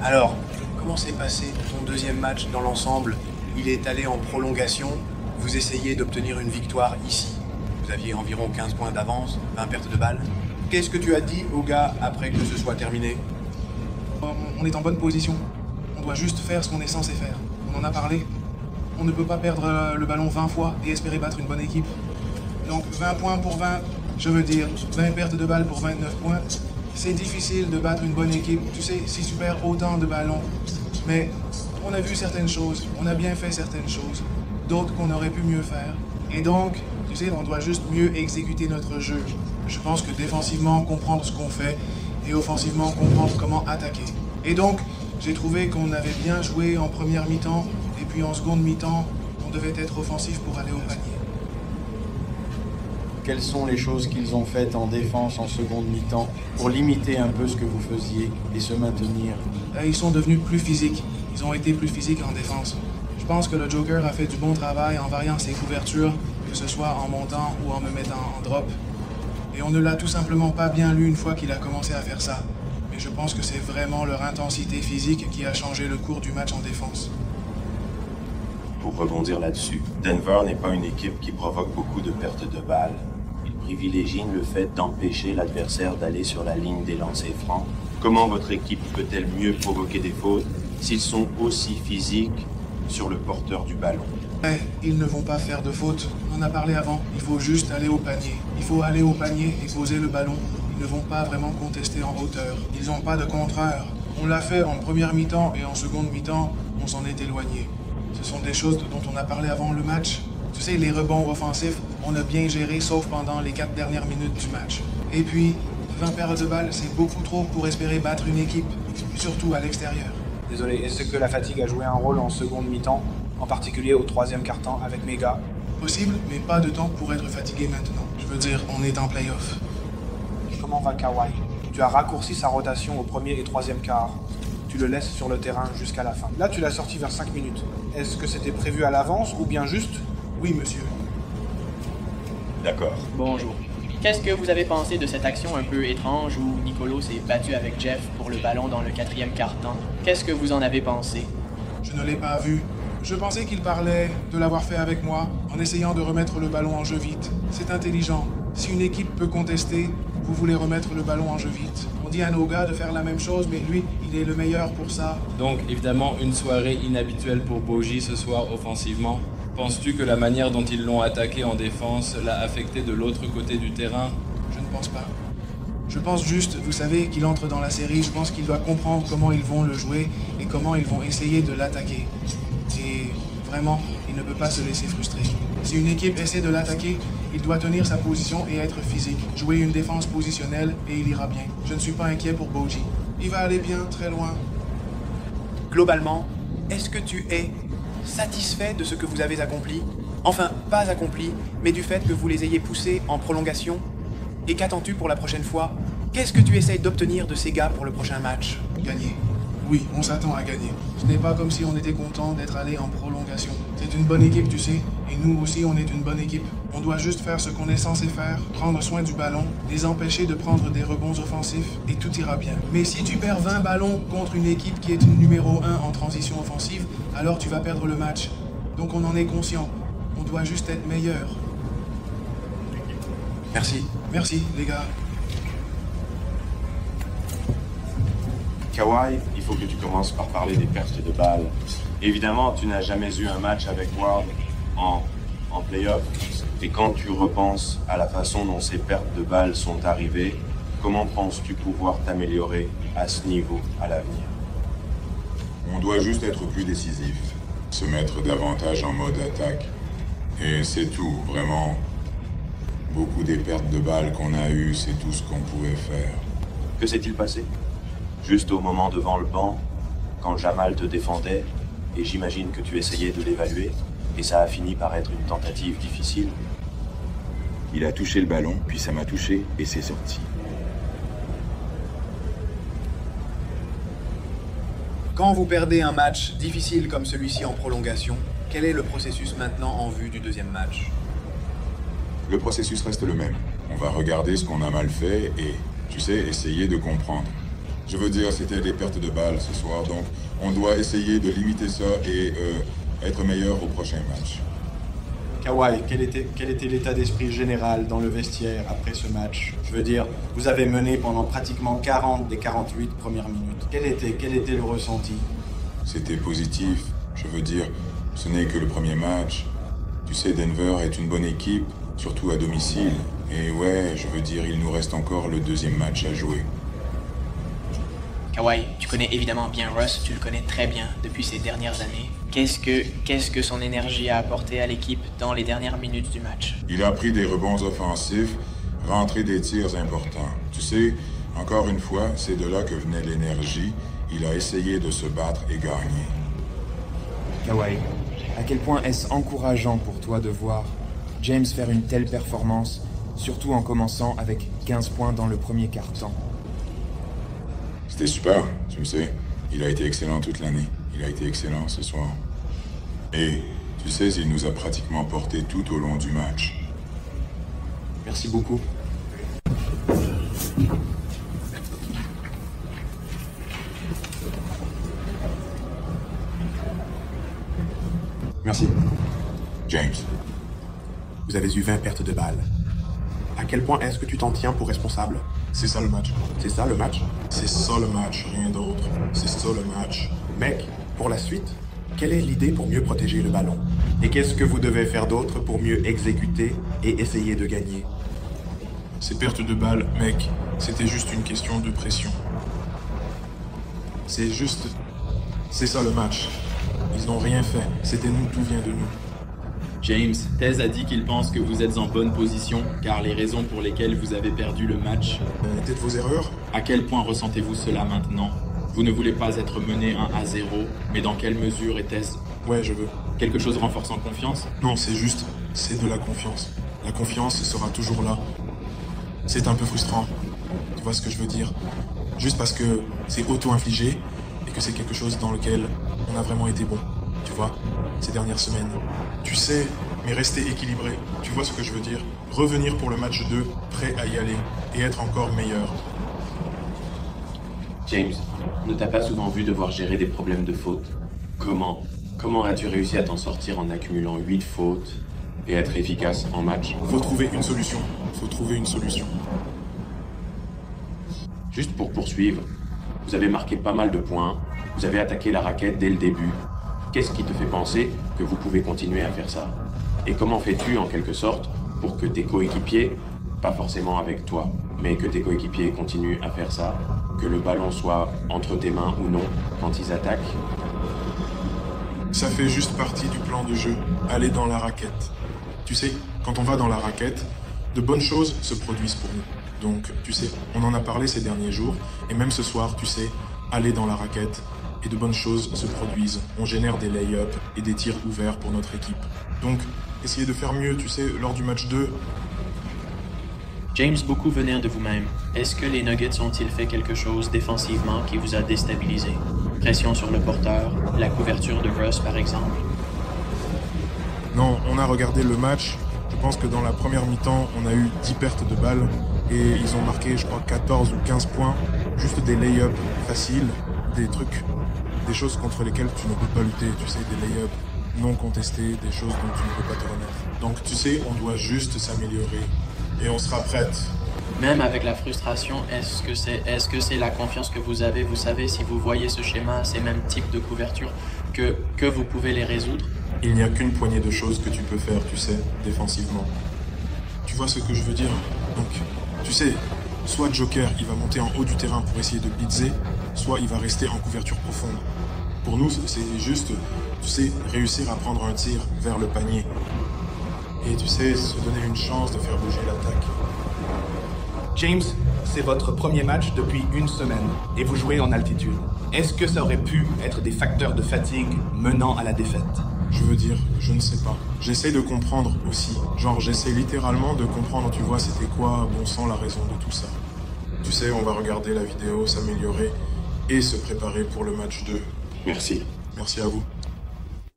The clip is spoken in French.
Alors, comment s'est passé ton deuxième match dans l'ensemble? Il est allé en prolongation. Vous essayez d'obtenir une victoire ici. Vous aviez environ 15 points d'avance, 20 pertes de balles. Qu'est-ce que tu as dit aux gars après que ce soit terminé? On est en bonne position. On doit juste faire ce qu'on est censé faire. On en a parlé. On ne peut pas perdre le ballon 20 fois et espérer battre une bonne équipe. Donc 20 points pour 20, je veux dire 20 pertes de balles pour 29 points. C'est difficile de battre une bonne équipe, tu sais, si tu perds autant de ballons. Mais on a vu certaines choses, on a bien fait certaines choses, d'autres qu'on aurait pu mieux faire. Et donc, tu sais, on doit juste mieux exécuter notre jeu. Je pense que défensivement, comprendre ce qu'on fait, et offensivement, comprendre comment attaquer. Et donc, j'ai trouvé qu'on avait bien joué en première mi-temps, et puis en seconde mi-temps, on devait être offensif pour aller au panier. Quelles sont les choses qu'ils ont faites en défense en seconde mi-temps pour limiter un peu ce que vous faisiez et se maintenir? Ils sont devenus plus physiques. Ils ont été plus physiques en défense. Je pense que le Joker a fait du bon travail en variant ses couvertures, que ce soit en montant ou en me mettant en drop. Et on ne l'a tout simplement pas bien lu une fois qu'il a commencé à faire ça. Mais je pense que c'est vraiment leur intensité physique qui a changé le cours du match en défense. Pour rebondir là-dessus, Denver n'est pas une équipe qui provoque beaucoup de pertes de balles. Ils privilégient le fait d'empêcher l'adversaire d'aller sur la ligne des lancers francs. Comment votre équipe peut-elle mieux provoquer des fautes s'ils sont aussi physiques sur le porteur du ballon? Ils ne vont pas faire de fautes. On en a parlé avant. Il faut juste aller au panier. Il faut aller au panier et poser le ballon. Ils ne vont pas vraiment contester en hauteur. Ils n'ont pas de contreur. On l'a fait en première mi-temps et en seconde mi-temps, on s'en est éloigné. Ce sont des choses dont on a parlé avant le match. Tu sais, les rebonds offensifs, on a bien géré sauf pendant les 4 dernières minutes du match. Et puis, 20 pertes de balles, c'est beaucoup trop pour espérer battre une équipe, surtout à l'extérieur. Désolé, est-ce que la fatigue a joué un rôle en seconde mi-temps, en particulier au troisième quart-temps avec mes gars? Possible, mais pas de temps pour être fatigué maintenant. Je veux dire, on est en play-off. Comment va Kawhi? Tu as raccourci sa rotation au premier et troisième quart. Tu le laisses sur le terrain jusqu'à la fin. Là, tu l'as sorti vers 5 minutes. Est-ce que c'était prévu à l'avance ou bien juste? Oui, monsieur. D'accord. Bonjour. Qu'est-ce que vous avez pensé de cette action un peu étrange où Nicolo s'est battu avec Jeff pour le ballon dans le quatrième quart-temps? Qu'est-ce que vous en avez pensé? Je ne l'ai pas vu. Je pensais qu'il parlait de l'avoir fait avec moi, en essayant de remettre le ballon en jeu vite. C'est intelligent. Si une équipe peut contester, vous voulez remettre le ballon en jeu vite. On dit à nos gars de faire la même chose, mais lui, il est le meilleur pour ça. Donc, évidemment, une soirée inhabituelle pour Bogey ce soir offensivement. Penses-tu que la manière dont ils l'ont attaqué en défense l'a affecté de l'autre côté du terrain? Je ne pense pas. Je pense juste, vous savez, qu'il entre dans la série, je pense qu'il doit comprendre comment ils vont le jouer et comment ils vont essayer de l'attaquer. Et vraiment, il ne peut pas se laisser frustrer. Si une équipe essaie de l'attaquer, il doit tenir sa position et être physique, jouer une défense positionnelle et il ira bien. Je ne suis pas inquiet pour Bogey. Il va aller bien, très loin. Globalement, est-ce que tu es satisfait de ce que vous avez accompli? Enfin, pas accompli, mais du fait que vous les ayez poussés en prolongation? Et qu'attends-tu pour la prochaine fois? Qu'est-ce que tu essayes d'obtenir de ces gars pour le prochain match? Gagner. Oui, on s'attend à gagner. Ce n'est pas comme si on était content d'être allé en prolongation. C'est une bonne équipe, tu sais, et nous aussi on est une bonne équipe. On doit juste faire ce qu'on est censé faire, prendre soin du ballon, les empêcher de prendre des rebonds offensifs, et tout ira bien. Mais si tu perds 20 ballons contre une équipe qui est une numéro 1 en transition offensive, alors tu vas perdre le match. Donc on en est conscient. On doit juste être meilleur. Merci. Merci, les gars. Kawhi, il faut que tu commences par parler des pertes de balles. Évidemment, tu n'as jamais eu un match avec Ward en play-off. Et quand tu repenses à la façon dont ces pertes de balles sont arrivées, comment penses-tu pouvoir t'améliorer à ce niveau à l'avenir? On doit juste être plus décisif, se mettre davantage en mode attaque. Et c'est tout, vraiment. Beaucoup des pertes de balles qu'on a eues, c'est tout ce qu'on pouvait faire. Que s'est-il passé? Juste au moment devant le banc, quand Jamal te défendait, et j'imagine que tu essayais de l'évaluer, et ça a fini par être une tentative difficile. Il a touché le ballon, puis ça m'a touché, et c'est sorti. Quand vous perdez un match difficile comme celui-ci en prolongation, quel est le processus maintenant en vue du deuxième match? Le processus reste le même. On va regarder ce qu'on a mal fait et, tu sais, essayer de comprendre. Je veux dire, c'était des pertes de balles ce soir, donc on doit essayer de limiter ça et être meilleur au prochain match. Kawhi, quel était l'état d'esprit général dans le vestiaire après ce match? Je veux dire, vous avez mené pendant pratiquement 40 des 48 premières minutes. Quel était le ressenti? C'était positif. Je veux dire, ce n'est que le premier match. Tu sais, Denver est une bonne équipe, surtout à domicile. Et ouais, je veux dire, il nous reste encore le deuxième match à jouer. Kawhi, tu connais évidemment bien Russ, tu le connais très bien depuis ces dernières années. Qu'est-ce que son énergie a apporté à l'équipe dans les dernières minutes du match? Il a pris des rebonds offensifs, rentré des tirs importants. Tu sais, encore une fois, c'est de là que venait l'énergie. Il a essayé de se battre et gagner. Kawhi, à quel point est-ce encourageant pour toi de voir James faire une telle performance, surtout en commençant avec 15 points dans le premier quart-temps? C'était super, tu le sais. Il a été excellent toute l'année. Il a été excellent ce soir. Et tu sais, il nous a pratiquement porté tout au long du match. Merci beaucoup. Merci. James. Vous avez eu 20 pertes de balles. À quel point est-ce que tu t'en tiens pour responsable? C'est ça le match. C'est ça le match? C'est ça le match, rien d'autre. C'est ça le match. Mec, pour la suite, quelle est l'idée pour mieux protéger le ballon? Et qu'est-ce que vous devez faire d'autre pour mieux exécuter et essayer de gagner? Ces pertes de balles, mec, c'était juste une question de pression. C'est ça le match. Ils n'ont rien fait. C'était nous, tout vient de nous. James, Tez a dit qu'il pense que vous êtes en bonne position, car les raisons pour lesquelles vous avez perdu le match... Peut-être vos erreurs? À quel point ressentez-vous cela maintenant? Vous ne voulez pas être mené 1-0, mais dans quelle mesure est-ce? Ouais, je veux. Quelque chose renforçant confiance? Non, c'est de la confiance. La confiance sera toujours là. C'est un peu frustrant. Tu vois ce que je veux dire? Juste parce que c'est auto-infligé et que c'est quelque chose dans lequel on a vraiment été bon. Tu vois, ces dernières semaines. Tu sais, mais rester équilibré. Tu vois ce que je veux dire? Revenir pour le match 2, prêt à y aller et être encore meilleur. James, on ne t'a pas souvent vu devoir gérer des problèmes de faute. Comment as-tu réussi à t'en sortir en accumulant 8 fautes et être efficace en match? Faut trouver une solution. Juste pour poursuivre, vous avez marqué pas mal de points, vous avez attaqué la raquette dès le début. Qu'est-ce qui te fait penser que vous pouvez continuer à faire ça? Et comment fais-tu, en quelque sorte, pour que tes coéquipiers, pas forcément avec toi, mais que tes coéquipiers continuent à faire ça, que le ballon soit entre tes mains ou non quand ils attaquent? Ça fait juste partie du plan de jeu, aller dans la raquette. Tu sais, quand on va dans la raquette, de bonnes choses se produisent pour nous. Donc, tu sais, on en a parlé ces derniers jours, et même ce soir, tu sais, aller dans la raquette, et de bonnes choses se produisent. On génère des lay-ups et des tirs ouverts pour notre équipe. Donc, essayez de faire mieux, tu sais, lors du match 2. James, beaucoup venir de vous-même. Est-ce que les Nuggets ont-ils fait quelque chose défensivement qui vous a déstabilisé? Pression sur le porteur, la couverture de Russ par exemple? Non, on a regardé le match. Je pense que dans la première mi-temps, on a eu 10 pertes de balles. Et ils ont marqué, je crois, 14 ou 15 points. Juste des lay-ups faciles, des trucs, des choses contre lesquelles tu ne peux pas lutter. Tu sais, des lay-ups non contestés, des choses dont tu ne peux pas te remettre. Donc tu sais, on doit juste s'améliorer. Et on sera prête. Même avec la frustration, est-ce que c'est la confiance que vous avez? Vous savez, si vous voyez ce schéma, ces mêmes types de couverture, que vous pouvez les résoudre? Il n'y a qu'une poignée de choses que tu peux faire, tu sais, défensivement. Tu vois ce que je veux dire? Donc, tu sais, soit Joker, il va monter en haut du terrain pour essayer de blitzer, soit il va rester en couverture profonde. Pour nous, c'est juste, tu sais, réussir à prendre un tir vers le panier. Et tu sais, se donner une chance de faire bouger l'attaque. James, c'est votre premier match depuis une semaine et vous jouez en altitude. Est-ce que ça aurait pu être des facteurs de fatigue menant à la défaite? Je veux dire, je ne sais pas. J'essaie de comprendre aussi. Genre, j'essaie littéralement de comprendre, tu vois, c'était quoi, bon sang, la raison de tout ça. Tu sais, on va regarder la vidéo, s'améliorer et se préparer pour le match 2. Merci. Merci à vous.